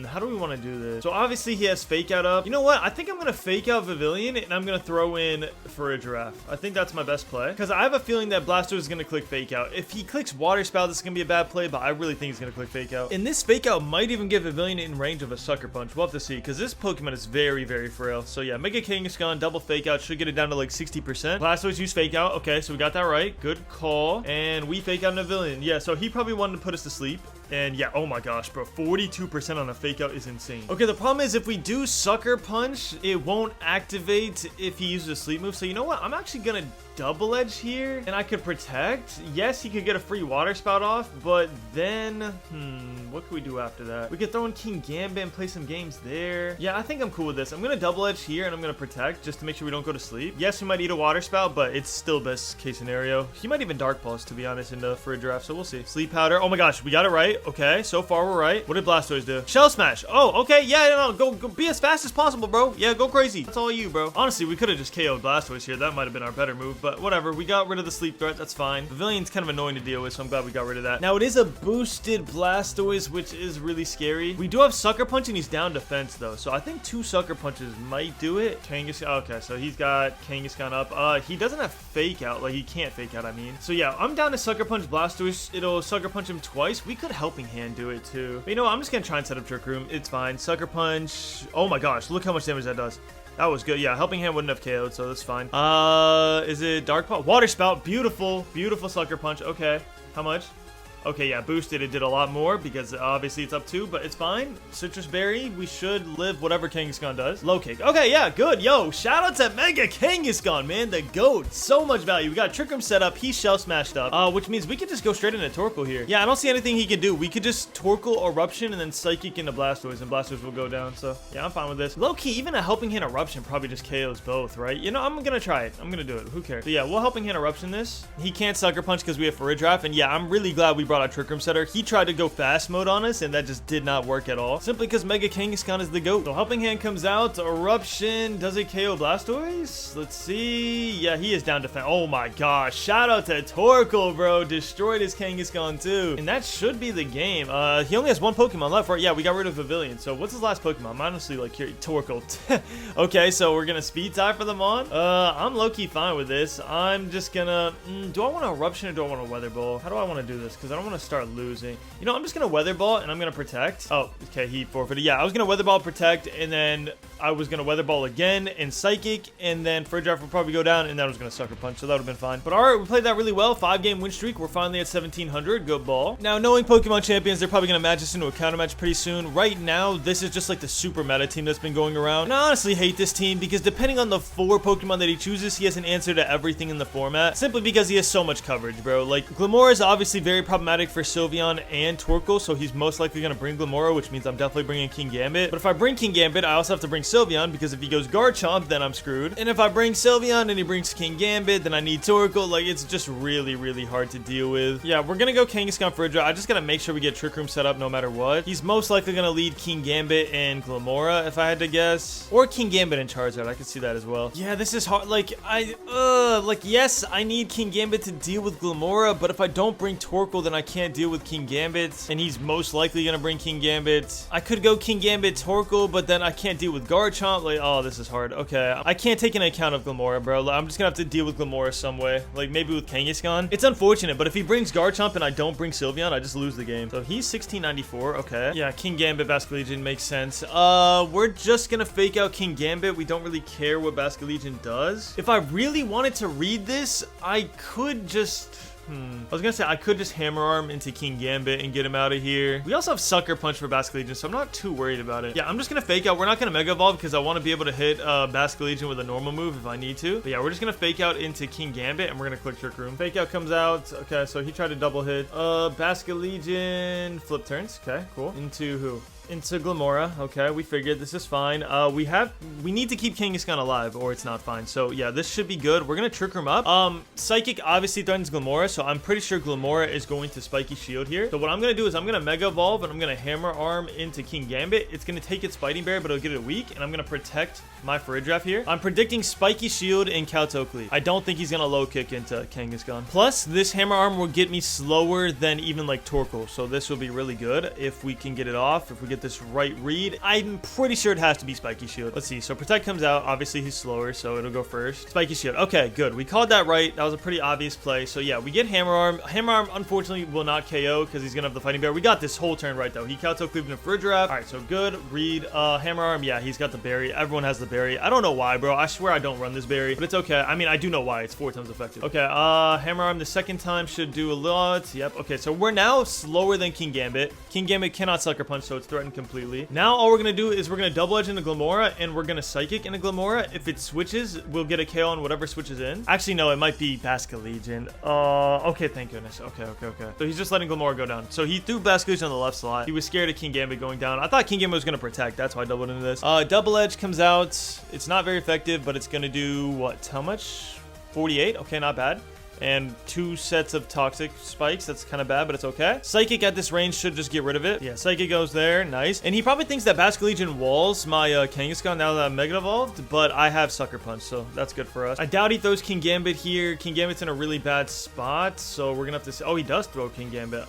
how do we want to do this? So obviously he has Fake Out up. You know what? I think I'm going to Fake Out Vivillion, and I'm going to throw in for a Giraffe. I think that's my best play, because I have a feeling that Blastoise is going to click Fake Out. If he clicks Water Spout, this is going to be a bad play, but I really think he's going to click Fake Out. And this Fake Out might even give Vivillion in range of a Sucker Punch. We'll have to see, because this Pokemon is very, very frail. So yeah, Mega Kangaskhan, double Fake Out, should get it down to like 60%. Blastoise use Fake Out. Okay, so we got that right. Good call. And we Fake Out Vivillion. Yeah, so he probably wanted to put us to sleep. And yeah, oh my gosh, bro, 42% on a Fake Out is insane. Okay, the problem is if we do Sucker Punch, it won't activate if he uses a sleep move. So you know what? I'm actually gonna Double Edge here, and I could Protect. Yes, he could get a free Water Spout off, but then, what could we do after that? We could throw in King Gambit and play some games there. Yeah, I think I'm cool with this. I'm gonna Double Edge here, and I'm gonna Protect just to make sure we don't go to sleep. Yes, we might eat a Water Spout, but it's still best case scenario. He might even Dark Pulse, to be honest, for a Giraffe, so we'll see. Sleep Powder. Oh my gosh, we got it right. Okay, so far we're right. What did Blastoise do? Shell Smash. Oh, okay. Yeah, no, go be as fast as possible, bro. Yeah, go crazy. That's all you, bro. Honestly, we could have just KO'd Blastoise here. That might have been our better move, but whatever. We got rid of the sleep threat. That's fine. Vivillion's kind of annoying to deal with, so I'm glad we got rid of that. Now, it is a boosted Blastoise, which is really scary. We do have Sucker Punch, and he's down defense, though, so I think 2 Sucker Punches might do it. Kangaskhan. Okay, so he's got Kangaskhan up. He doesn't have Fake Out. Like, he can't Fake Out, I mean. So, yeah, I'm down to Sucker Punch Blastoise. It'll Sucker Punch him twice. We could Helping Hand do it, too. But, you know what? I'm just gonna try and set up Trick Room. It's fine. Sucker Punch. Oh, my gosh. Look how much damage that does. That was good. Yeah, Helping Hand wouldn't have KO'd, so that's fine. Is it Dark Pulse? Water Spout. Beautiful. Beautiful Sucker Punch. Okay. How much? Okay, yeah, boosted. It did a lot more because obviously it's up 2, but it's fine. Citrus Berry. We should live whatever Kangaskhan does. Low kick. Okay, yeah, good. Yo, shout out to Mega Kangaskhan, man. The GOAT. So much value. We got Trick Room set up. He's Shell Smashed up, which means we could just go straight into Torkoal here. Yeah, I don't see anything he can do. We could just Torkoal Eruption and then Psychic into Blastoise, and Blastoise will go down. So, yeah, I'm fine with this. Low key, even a Helping Hand Eruption probably just KOs both, right? You know, I'm gonna try it. I'm gonna do it. Who cares? So, yeah, we'll Helping Hand Eruption this. He can't Sucker Punch because we have Giraffe, and yeah, I'm really glad we brought out Trick Room setter. He tried to go fast mode on us, and that just did not work at all. Simply because Mega Kangaskhan is the GOAT. So Helping Hand comes out. Eruption. Does it KO Blastoise? Let's see. Yeah, he is down defense. Oh my gosh. Shout out to Torkoal, bro. Destroyed his Kangaskhan too. And that should be the game. He only has 1 Pokemon left, right? Yeah, we got rid of Vivillion. So what's his last Pokemon? I'm honestly like here, Torkoal. Okay, so we're gonna speed tie for them on. I'm low-key fine with this. I'm just gonna... do I want to Eruption or do I want to Weather Ball? How do I want to do this? Because I don't want to start losing. You know, I'm just gonna Weather Ball and I'm gonna Protect. Oh, okay, he forfeited. Yeah, I was gonna Weather Ball, Protect, and then I was gonna Weather Ball again and Psychic, and then Giraffe would probably go down, and then I was gonna Sucker Punch, so that would have been fine. But alright, we played that really well. 5-game win streak. We're finally at 1700. Good ball. Now, knowing Pokemon Champions, they're probably gonna match us into a counter match pretty soon. Right now, this is just like the super meta team that's been going around. And I honestly hate this team because depending on the 4 Pokemon that he chooses, he has an answer to everything in the format. Simply because he has so much coverage, bro. Like, Glimmora is obviously very problematic for Sylveon and Torkoal, so he's most likely going to bring Glimmora, which means I'm definitely bringing King Gambit. But if I bring King Gambit, I also have to bring Sylveon, because if he goes Garchomp, then I'm screwed. And if I bring Sylveon and he brings King Gambit, then I need Torkoal. Like, it's just really, really hard to deal with. Yeah, we're going to go Kangaskhan for a draw. I just got to make sure we get Trick Room set up no matter what. He's most likely going to lead King Gambit and Glimmora, if I had to guess. Or King Gambit and Charizard. I could see that as well. Yeah, this is hard. Like, yes, I need King Gambit to deal with Glimmora, but if I don't bring Torkoal, then I can't deal with King Gambit, and he's most likely gonna bring King Gambit. I could go King Gambit Torkoal, but then I can't deal with Garchomp. Like, oh, this is hard. Okay, I can't take into account of Glimmora, bro. I'm just gonna have to deal with Glimmora some way, like maybe with Kangaskhan. It's unfortunate, but if he brings Garchomp and I don't bring Sylveon, I just lose the game. So he's 1694. Okay, yeah, King Gambit Basculegion makes sense. We're just gonna Fake Out King Gambit. We don't really care what Basculegion does. If I really wanted to read this, I could just... I was gonna say I could just Hammer Arm into King Gambit and get him out of here. We also have Sucker Punch for Basculegion, so I'm not too worried about it. Yeah, I'm just gonna Fake Out. We're not gonna Mega Evolve because I want to be able to hit Basculegion with a normal move if I need to. But yeah, we're just gonna Fake Out into King Gambit, and we're gonna click Trick Room. Fake Out comes out. Okay, so he tried to double hit. Basculegion flip turns. Okay, cool. Into who? into Glimmora. Okay, we figured this is fine. We need to keep Kangaskhan alive or it's not fine. So yeah, this should be good. We're gonna Trick Room up. Psychic obviously threatens Glimmora, so I'm pretty sure Glimmora is going to Spiky Shield here. So what I'm gonna do is I'm gonna Mega Evolve and I'm gonna Hammer Arm into King Gambit. It's gonna take its Fighting Berry, but it'll get it weak, and I'm gonna protect my Friddraff here. I'm predicting Spiky Shield and Kaltokli. I don't think he's gonna low kick into Kangaskhan. Plus, this Hammer Arm will get me slower than even like Torkoal, so this will be really good if we can get it off, if we get this right read. I'm pretty sure it has to be Spiky Shield. Let's see. So Protect comes out. Obviously, he's slower, so it'll go first. Spiky Shield. Okay, good. We called that right. That was a pretty obvious play. So yeah, we get Hammer Arm. Hammer Arm, unfortunately, will not KO because he's gonna have the Fighting Bear. We got this whole turn right, though. He Kaltokli into Friddraff. All right, so good. Read. Hammer Arm. Yeah, he's got the berry. Everyone has the berry. I don't know why, bro. I swear I don't run this berry, but it's okay. I mean, I do know why. It's 4 times effective. Okay, Hammer Arm the second time should do a lot. Yep. Okay, so we're now slower than King Gambit. King Gambit cannot Sucker Punch, so it's threatened completely. Now all we're gonna do is we're gonna Double Edge into Glimmora, and we're gonna Psychic into Glimmora. If it switches, we'll get a KO on whatever switches in. Actually, no, it might be Basculegion. Okay, thank goodness. Okay. So he's just letting Glimmora go down. So he threw Basculegion on the left slot. He was scared of King Gambit going down. I thought King Gambit was gonna Protect. That's why I doubled into this. Double Edge comes out. It's not very effective, but it's gonna do what? How much? 48. Okay, not bad. And 2 sets of Toxic Spikes. That's kind of bad, but it's okay. Psychic at this range should just get rid of it. Yeah, Psychic goes there. Nice. And he probably thinks that Basculegion walls my Kangaskhan now that I'm Mega Evolved, but I have Sucker Punch, so that's good for us. I doubt he throws King Gambit here. King Gambit's in a really bad spot, so we're gonna have to see. Oh, he does throw King Gambit.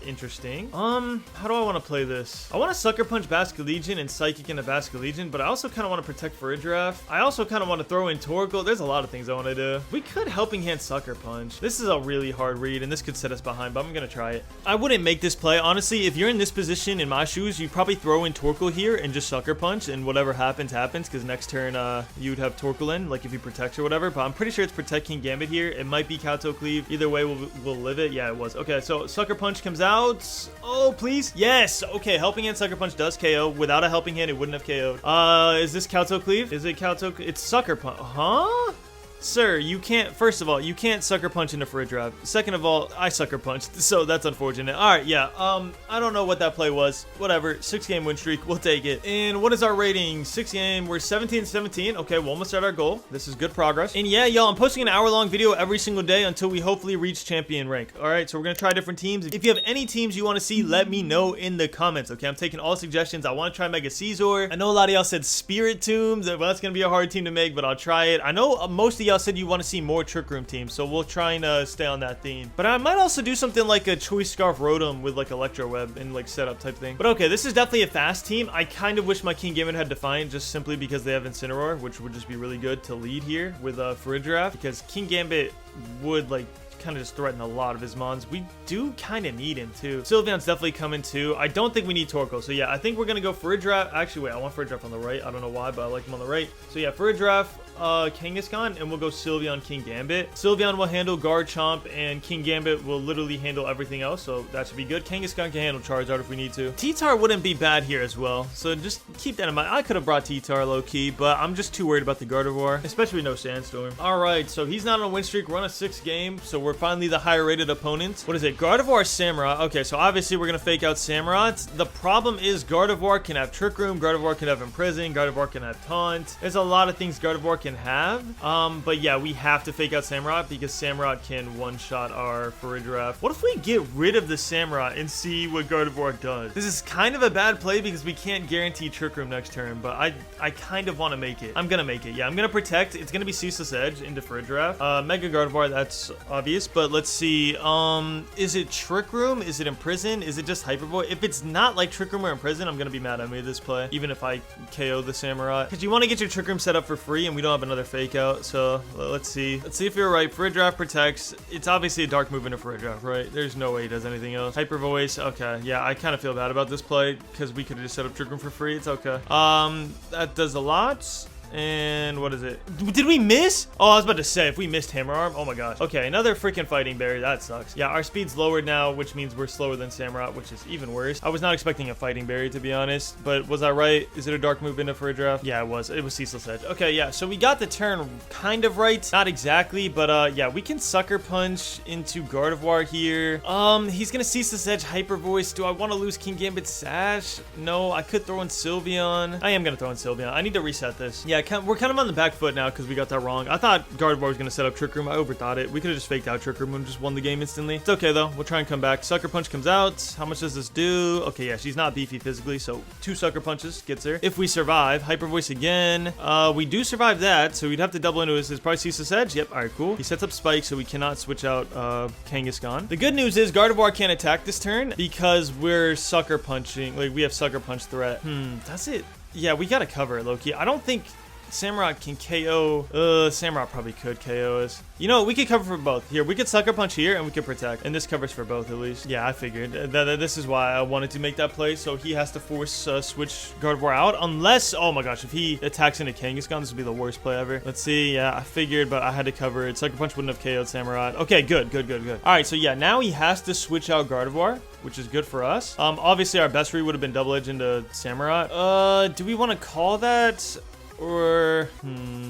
Interesting. How do I want to play this? I want to Sucker Punch Basculegion and Psychic into Basculegion, but I also kind of want to protect Friddraff. I also kind of want to throw in Torkoal. There's a lot of things I want to do. We could Helping Hand Sucker Punch. This is a really hard read, and this could set us behind, but I'm gonna try it. I wouldn't make this play. Honestly, if you're in this position in my shoes, you probably throw in Torkoal here and just Sucker Punch, and whatever happens, because next turn, you'd have Torkoal in, like if he protects or whatever, but I'm pretty sure it's Protect King Gambit here. It might be Kaltokli. Either way, we'll live it. Yeah, it was. Okay, so Sucker Punch comes out. Oh, please. Yes. Okay, Helping Hand Sucker Punch does KO. Without a Helping Hand, it wouldn't have KO'd. Is this Kaltokli? Is it Kaltokli? It's Sucker Punch. Huh? Sir, you can't, first of all, you can't Sucker Punch into Friddraff. Second of all, I Sucker Punched, so that's unfortunate. Alright, yeah, I don't know what that play was. Whatever, 6-game win streak, we'll take it. And what is our rating? 6-game, we're 17-17. Okay, we're almost at our goal. This is good progress. And yeah, y'all, I'm posting an hour-long video every single day until we hopefully reach champion rank. Alright, so we're gonna try different teams. If you have any teams you want to see, let me know in the comments, okay? I'm taking all suggestions. I want to try Mega Caesar. I know a lot of y'all said Spirit Tombs. Well, that's gonna be a hard team to make, but I'll try it. I know most of y'all said you want to see more Trick Room teams, so we'll try and stay on that theme. But I might also do something like a Choice Scarf Rotom with like Electro Web and like setup type thing. But okay, this is definitely a fast team. I kind of wish my King Gambit had Defiant just simply because they have Incineroar, which would just be really good to lead here with Friddraff, because King Gambit would like kind of just threaten a lot of his mons. We do kind of need him too. Sylveon's definitely coming too. I don't think we need Torkoal. So yeah, I think we're gonna go Friddraff. Actually, wait, I want Friddraff on the right. I don't know why, but I like him on the right. So yeah, Friddraff, Kangaskhan, and we'll go Sylveon, King Gambit. Sylveon will handle Garchomp, and King Gambit will literally handle everything else, so that should be good. Kangaskhan can handle Charizard if we need to. T-Tar wouldn't be bad here as well, so just keep that in mind. I could have brought T-Tar low-key, but I'm just too worried about the Gardevoir, especially with no Sandstorm. Alright, so he's not on a win streak. We're on a 6-game, so we're finally the higher-rated opponent. What is it? Gardevoir, Samurott. Okay, so obviously we're going to fake out Samurott. The problem is Gardevoir can have Trick Room, Gardevoir can have Imprison, Gardevoir can have Taunt. There's a lot of things Gardevoir can have. But yeah, we have to fake out Samurott because Samurott can one-shot our Friddraff. What if we get rid of the Samurott and see what Gardevoir does? This is kind of a bad play because we can't guarantee Trick Room next turn, but I kind of want to make it. I'm gonna make it. Yeah, I'm gonna protect. It's gonna be Ceaseless Edge into Friddraff. Mega Gardevoir, that's obvious, but let's see. Is it Trick Room? Is it Imprison? Is it just Hyper Voice? If it's not like Trick Room or Imprison, I'm gonna be mad I made this play, even if I KO the Samurott. Because you want to get your Trick Room set up for free, and we don't have another fake out, so let's see. Let's see if you're right. Friddraff protects. It's obviously a dark move into Friddraff, right? There's no way he does anything else. Hyper Voice. Okay, yeah, I kind of feel bad about this play because we could have just set up Trick Room for free. It's okay. That does a lot. And what is it? Did we miss? Oh, I was about to say, if we missed Hammer Arm, oh my gosh. Okay, another freaking Fighting Berry. That sucks. Yeah, our speed's lowered now, which means we're slower than Samurott, which is even worse. I was not expecting a Fighting Berry, to be honest, but was I right? Is it a dark move into for a draft? Yeah, it was. It was Ceaseless Edge. Okay, yeah, so we got the turn kind of right. Not exactly, but yeah, we can Sucker Punch into Gardevoir here. He's gonna Ceaseless Edge, Hyper Voice. Do I want to lose King Gambit Sash? No, I could throw in Sylveon. I am gonna throw in Sylveon. I need to reset this. Yeah, we're kind of on the back foot now because we got that wrong. I thought Gardevoir was gonna set up Trick Room. I overthought it. We could have just faked out Trick Room and just won the game instantly. It's okay though. We'll try and come back. Sucker Punch comes out. How much does this do? Okay, yeah, she's not beefy physically, so 2 Sucker Punches gets her. If we survive, Hyper Voice again. We do survive that, so we'd have to double into his probably Ceaseless Edge. Yep, all right, cool. He sets up Spike, so we cannot switch out Kangaskhan. The good news is Gardevoir can't attack this turn because we're Sucker Punching. Like, we have Sucker Punch threat. That's it. Yeah, we gotta cover it, Loki. I don't think Samurott can KO. Samurott probably could KO us. You know, we could cover for both. Here, we could Sucker Punch here, and we could Protect. And this covers for both, at least. Yeah, I figured. This is why I wanted to make that play, so he has to force switch Gardevoir out. Unless, oh my gosh, if he attacks into Kangaskhan, this would be the worst play ever. Let's see. Yeah, I figured, but I had to cover it. Sucker Punch wouldn't have KO'd Samurott. Okay, good. All right, so yeah, now he has to switch out Gardevoir, which is good for us. Obviously, our best read would have been Double Edge into Samurott. Do we want to call that? Or,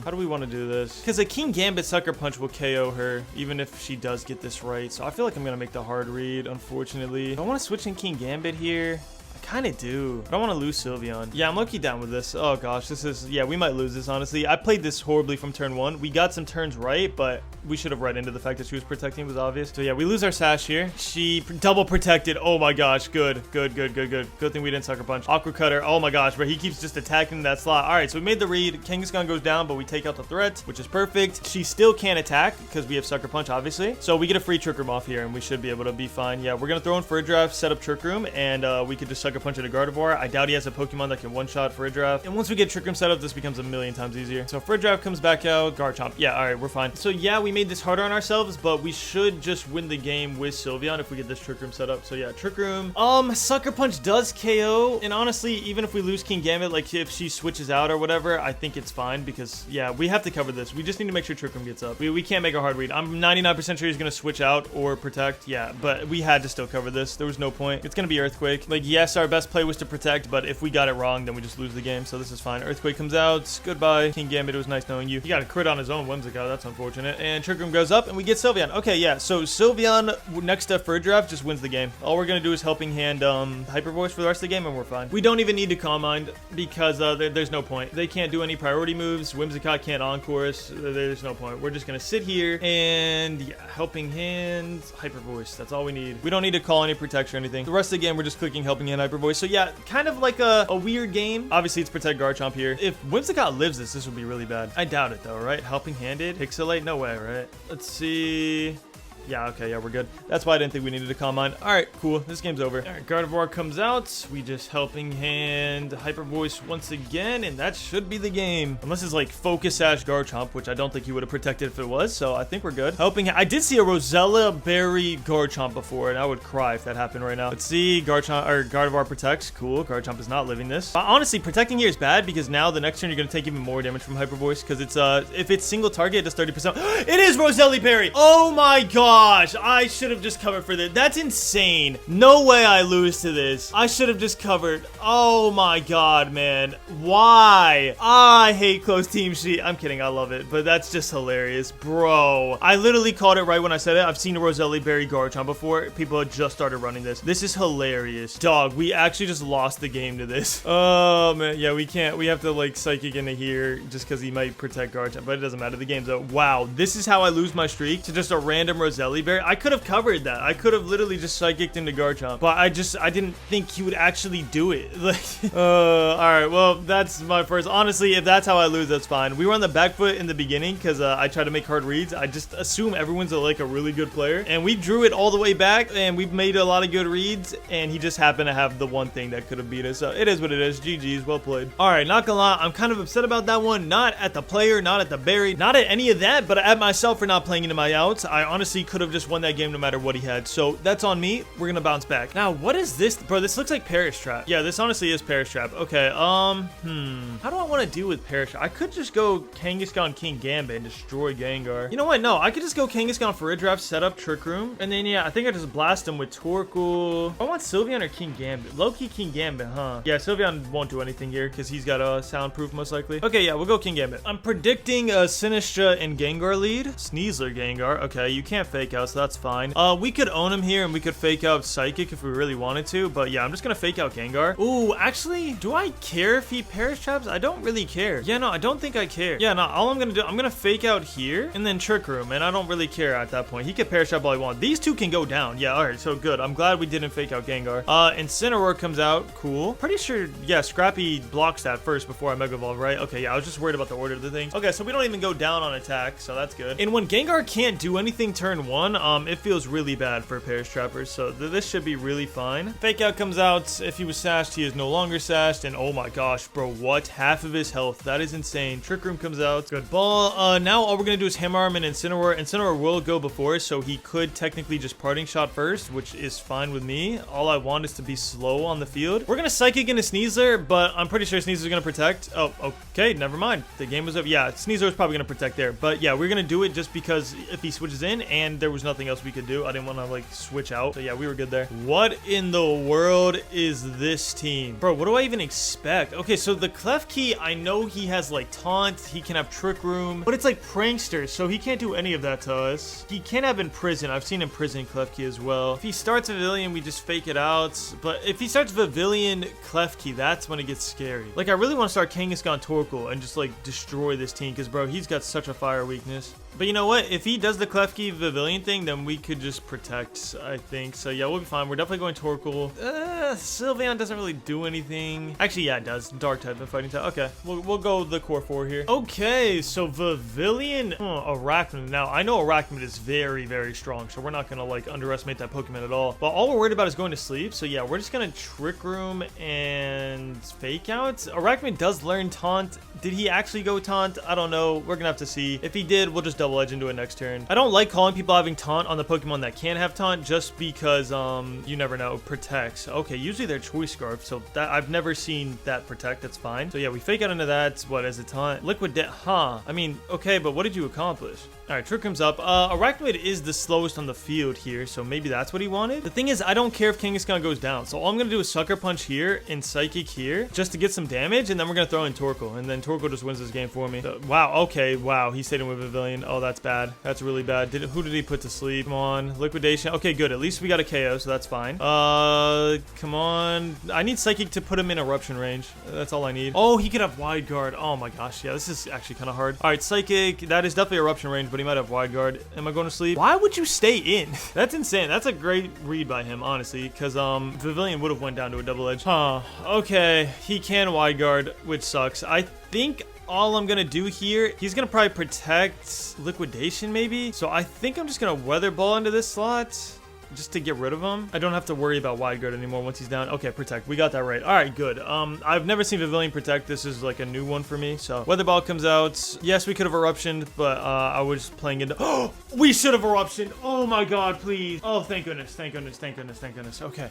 how do we want to do this? Because a King Gambit Sucker Punch will KO her, even if she does get this right. So I feel like I'm going to make the hard read, unfortunately. Do I want to switch in King Gambit here? I kind of do. I don't want to lose Sylveon. Yeah, I'm low-key down with this. Oh gosh, this is, yeah, we might lose this, honestly. I played this horribly from turn 1. We got some turns right, but we should have read into the fact that she was protecting. It was obvious. So yeah, we lose our Sash here. She double protected. Oh my gosh, good. Good thing we didn't Sucker Punch. Aqua Cutter. Oh my gosh, bro, he keeps just attacking that slot. All right, so we made the read. Kangaskhan goes down, but we take out the threat, which is perfect. She still can't attack because we have Sucker Punch, obviously. So we get a free Trick Room off here, and we should be able to be fine. Yeah, we're gonna throw in for a draft, set up Trick Room, and we could just Sucker Punch into Gardevoir. I doubt he has a Pokemon that can one-shot for a draft. And once we get Trick Room set up, this becomes a million times easier. So for a draft comes back out, Garchomp. Yeah, all right, we're fine. So yeah, we made this harder on ourselves, but we should just win the game with Sylveon if we get this Trick Room set up. So yeah, Trick Room. Sucker Punch does KO. And honestly, even if we lose King Gambit, like if she switches out or whatever, I think it's fine because yeah, we have to cover this. We just need to make sure Trick Room gets up. We can't make a hard read. I'm 99% sure he's going to switch out or Protect. Yeah, but we had to still cover this. There was no point. It's going to be Earthquake. Like, yes, our best play was to Protect, but if we got it wrong, then we just lose the game. So this is fine. Earthquake comes out. Goodbye, King Gambit. It was nice knowing you. He got a crit on his own Whimsicott. That's unfortunate. And Trick Room goes up, and we get Sylveon. Okay, yeah. So Sylveon, next step for a draft, just wins the game. All we're going to do is Helping Hand Hyper Voice for the rest of the game, and we're fine. We don't even need to Calm Mind because there's no point. They can't do any priority moves. Whimsicott can't Encore us. There's no point. We're just going to sit here and, yeah, Helping Hand, Hyper Voice. That's all we need. We don't need to call any Protect or anything. The rest of the game, we're just clicking Helping Hand, Hyper Voice. So, yeah, kind of like a weird game. Obviously, it's Protect Garchomp here. If Whimsicott lives this would be really bad. I doubt it, though, right? Helping Handed? Pixelate? No way, right? Let's see. Yeah, okay, yeah, we're good. That's why I didn't think we needed to Calm Mind. All right, cool. This game's over. All right, Gardevoir comes out. We just Helping Hand, Hyper Voice once again, and that should be the game. Unless it's like Focus Sash Garchomp, which I don't think he would have protected if it was, so I think we're good. Helping Hand. I did see a Rosella Berry Garchomp before, and I would cry if that happened right now. Let's see. Garchomp, or Gardevoir protects. Cool. Garchomp is not living this. Honestly, protecting here is bad because now the next turn you're going to take even more damage from Hyper Voice because it's, if it's single target, it does 30%. It is Rosella Berry! Oh my god! Gosh, I should have just covered for this. That's insane. No way I lose to this. I should have just covered. Oh my god, man. Why? I hate close team sheet. I'm kidding. I love it. But that's just hilarious. Bro, I literally called it right when I said it. I've seen a Rosella Berry Garchomp before. People had just started running this. This is hilarious. Dog, we actually just lost the game to this. Oh, man. Yeah, we can't. We have to, like, Psychic into here just because he might Protect Garchomp. But it doesn't matter. The game's out. Wow. This is how I lose my streak to just a random Rosella Berry. I could have covered that. I could have literally just Psychicked into Garchomp, but I didn't think he would actually do it. Like, all right, well, that's my first. Honestly, if that's how I lose, that's fine. We were on the back foot in the beginning because I tried to make hard reads. I just assume everyone's like a really good player, and we drew it all the way back, and we've made a lot of good reads, and he just happened to have the one thing that could have beat us. So it is what it is. GG's, well played. All right, not gonna lie, I'm kind of upset about that one. Not at the player, not at the berry, not at any of that, but at myself for not playing into my outs. I honestly could have just won that game no matter what he had. So that's on me. We're gonna bounce back. Now, what is this? Bro, this looks like Perish Trap. Yeah, this honestly is Perish Trap. Okay, how do I want to deal with Perish? I could just go Kangaskhan King Gambit and destroy Gengar. You know what? No, I could just go Kangaskhan for a draft, set up Trick Room, and then, yeah, I think I just blast him with Torkoal. I want Sylveon or King Gambit. Low-key King Gambit, huh? Yeah, Sylveon won't do anything here because he's got a soundproof most likely. Okay, yeah, we'll go King Gambit. I'm predicting a Sinistcha and Gengar lead. Sneasler Gengar. Okay, you can't fake out, so that's fine. We could own him here and we could fake out Psychic if we really wanted to, but yeah, I'm just gonna fake out Gengar. Ooh, actually, do I care if he Perish Traps? I don't really care. Yeah, no, I don't think I care. Yeah, no, all I'm gonna do, I'm gonna fake out here and then Trick Room, and I don't really care at that point. He can Perish Trap all he wants. These two can go down. Yeah, all right, so good. I'm glad we didn't fake out Gengar. Incineroar comes out. Cool. Pretty sure, yeah, Scrappy blocks that first before I Mega Evolve, right? Okay, yeah, I was just worried about the order of the things. Okay, so we don't even go down on attack, so that's good. And when Gengar can't do anything turn one, it feels really bad for Perish Trappers, so this should be really fine. Fake out comes out. If he was sashed, he is no longer sashed, and oh my gosh, bro, what? Half of his health. That is insane. Trick Room comes out. Good ball. Now all we're gonna do is Hammer Arm and Incineroar. Incineroar will go before, so he could technically just Parting Shot first, which is fine with me. All I want is to be slow on the field. We're gonna Psychic into Sneasler, but I'm pretty sure Sneasler's gonna protect. Oh, okay, never mind. The game was up. Yeah, Sneasler was probably gonna protect there, but yeah, we're gonna do it just because if he switches in, and there was nothing else we could do. I didn't want to like switch out, so yeah, we were good there. What in the world is this team, bro? What do I even expect? Okay, so the Klefki, I know he has like Taunt, he can have Trick Room, but it's like Prankster, so he can't do any of that to us. He can have Imprison. I've seen Imprison Klefki as well. If he starts Vivillion, we just fake it out, but if he starts Vivillion Klefki, that's when it gets scary. Like, I really want to start Kangaskhan Torkoal and just like destroy this team, because bro, he's got such a fire weakness. But you know what? If he does the Klefki Vivillion thing, then we could just protect, I think. So yeah, we'll be fine. We're definitely going Torkoal. Sylveon doesn't really do anything. Actually, yeah, it does. Dark type and fighting type. Okay, we'll go the core 4 here. Okay, so Vivillion, Arachnid. Now, I know Arachnid is very, very strong, so we're not going to like underestimate that Pokemon at all. But all we're worried about is going to sleep. So yeah, we're just going to Trick Room and Fake Out. Arachnid does learn Taunt. Did he actually go Taunt? I don't know. We're going to have to see. If he did, we'll just Double Edge into it next turn. I don't like calling people having Taunt on the Pokemon that can have Taunt, just because you never know. Protects. Okay, usually they're Choice Scarf, so that I've never seen that protect. That's fine. So yeah, we fake out into that. What is it? Taunt? Liquid Death. Huh. I mean, okay, but what did you accomplish? All right, Trick comes up. Arachnid is the slowest on the field here, so maybe that's what he wanted. The thing is, I don't care if Kangaskhan goes down, so all I'm gonna do is Sucker Punch here and Psychic here just to get some damage, and then we're gonna throw in Torkoal, and then Torkoal just wins this game for me. So, wow. Okay. Wow. He stayed in with Vivillion. Oh, that's bad. That's really bad. Who did he put to sleep? Come on. Liquidation. Okay, good. At least we got a KO, so that's fine. Come on. I need Psychic to put him in Eruption range. That's all I need. Oh, he could have Wide Guard. Oh my gosh. Yeah, this is actually kind of hard. All right, Psychic. That is definitely Eruption range, but he might have Wide Guard. Am I going to sleep? Why would you stay in? That's insane. That's a great read by him, honestly, because Vivillion would have went down to a Double Edge. Huh. Okay. He can Wide Guard, which sucks. I think all I'm gonna do here, he's gonna probably protect Liquidation maybe, so I think I'm just gonna Weather Ball into this slot just to get rid of him. I don't have to worry about Wide Guard anymore once he's down. Okay, protect. We got that right. All right, good. I've never seen Vivillion protect. This is like a new one for me. So Weather Ball comes out. Yes, we could have Eruptioned, but I was playing into... Oh, we should have Eruptioned. Oh my God, please. Oh, thank goodness. Thank goodness. Thank goodness. Thank goodness. Okay.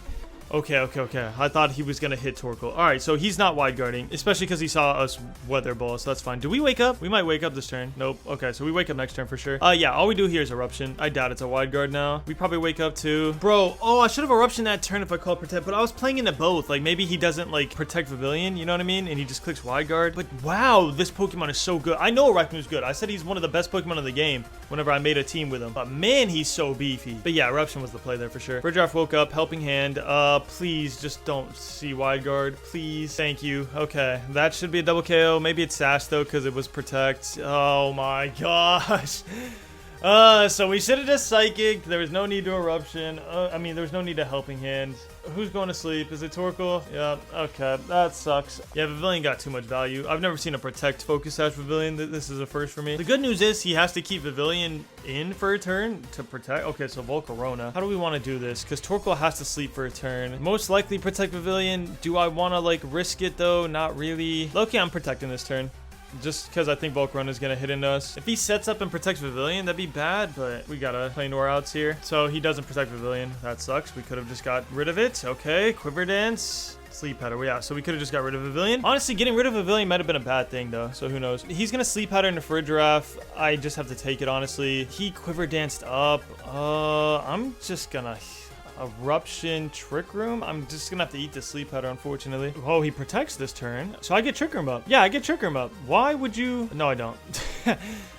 Okay. I thought he was gonna hit Torkoal. All right, so he's not Wide Guarding, especially because he saw us Weather Ball, so that's fine. Do we wake up? We might wake up this turn. Nope. Okay, so we wake up next turn for sure. Yeah, all we do here is Eruption. I doubt it's a Wide Guard now. We probably wake up too. Bro, oh, I should have Eruption that turn if I called Protect, but I was playing into both. Like, maybe he doesn't, like, Protect Vivillion, you know what I mean? And he just clicks Wide Guard. But wow, this Pokemon is so good. I know Arachnid's good. I said he's one of the best Pokemon in the game whenever I made a team with him. But man, he's so beefy. But yeah, Eruption was the play there for sure. Bridgeoff woke up, Helping Hand. Please just don't see Wide Guard, please. Thank you. Okay, that should be a double KO. Maybe it's Sash though, because it was Protect. Oh my gosh. So we should have just Psychic. There was no need to Eruption. I mean, there was no need to Helping Hand. Who's going to sleep? Is it Torkoal? Yeah, okay. That sucks. Yeah, Vivillion got too much value. I've never seen a Protect Focus Sash Vivillion. This is a first for me. The good news is he has to keep Vivillion in for a turn to protect. Okay, so Volcarona. How do we want to do this? Because Torkoal has to sleep for a turn. Most likely protect Vivillion. Do I want to, like, risk it, though? Not really. Okay, I'm protecting this turn. just because I think Volcarona is going to hit into us. If he sets up and protects Vivillion, that'd be bad, but we got to play into our outs here. So he doesn't protect Vivillion. That sucks. We could have just got rid of it. Okay, Quiver Dance. Sleep Powder, yeah, so we could have just got rid of Vivillion. Honestly, getting rid of Vivillion might have been a bad thing, though, so who knows. He's gonna Sleep Powder into Farigiraf. I just have to take it, honestly. He Quiver Danced up. I'm just gonna... Eruption Trick Room. I'm just gonna have to eat the Sleep Powder, unfortunately. Oh, he protects this turn, so I get Trick Room up. Yeah, I get Trick Room up. Why would you? No, I don't.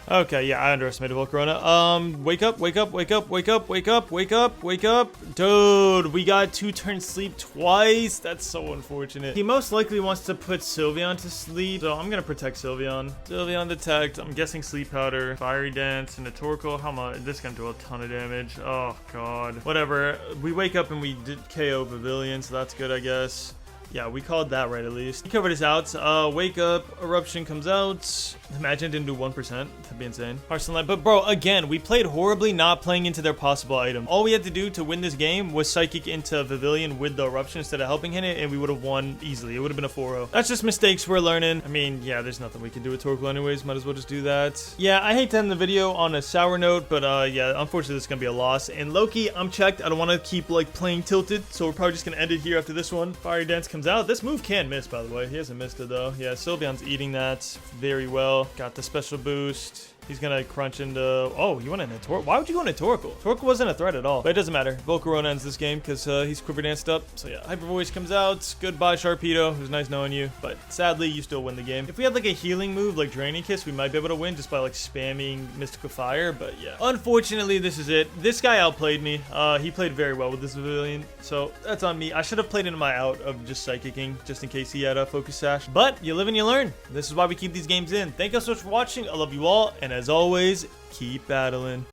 Okay, yeah, I underestimated Volcarona. Wake up, wake up, wake up, wake up, wake up, wake up, wake up. Dude, we got 2 turns sleep twice. That's so unfortunate. He most likely wants to put Sylveon to sleep, so I'm gonna protect Sylveon. Sylveon detect. I'm guessing Sleep Powder, Fiery Dance, and a Torkoal. How much? This is gonna do a ton of damage. Oh god. Whatever. We wake up and we did KO Vivillion, so that's good, I guess. Yeah, we called that right at least. He covered his outs. Wake up, Eruption comes out. Imagine it didn't do 1%. That'd be insane. Hearthstone Light. But bro, again, we played horribly not playing into their possible item. All we had to do to win this game was Psychic into Vivillion with the Eruption instead of helping hit it, and we would have won easily. It would have been a 4-0. That's just mistakes we're learning. I mean, yeah, there's nothing we can do with Torkoal anyways. Might as well just do that. Yeah, I hate to end the video on a sour note, but yeah, unfortunately, this is gonna be a loss. And Loki, I'm checked. I don't want to keep like playing tilted, so we're probably just gonna end it here after this one. Fiery Dance comes out. This move can miss, by the way. He hasn't missed it though. Yeah, Sylveon's eating that very well. Got the special boost. He's gonna crunch into... Oh, you went into Torkoal? Why would you go into Torkoal? Torkoal wasn't a threat at all. But it doesn't matter. Volcarona ends this game because he's Quiver Danced up. So yeah, Hyper Voice comes out. Goodbye, Sharpedo. It was nice knowing you. But sadly, you still win the game. If we had like a healing move like Draining Kiss, we might be able to win just by like spamming Mystical Fire. But yeah, unfortunately, this is it. This guy outplayed me. He played very well with this Vivillion. So that's on me. I should have played into my out of just Psychicking just in case he had a Focus Sash. But you live and you learn. This is why we keep these games in. Thank you so much for watching. I love you all. And as always, keep battling.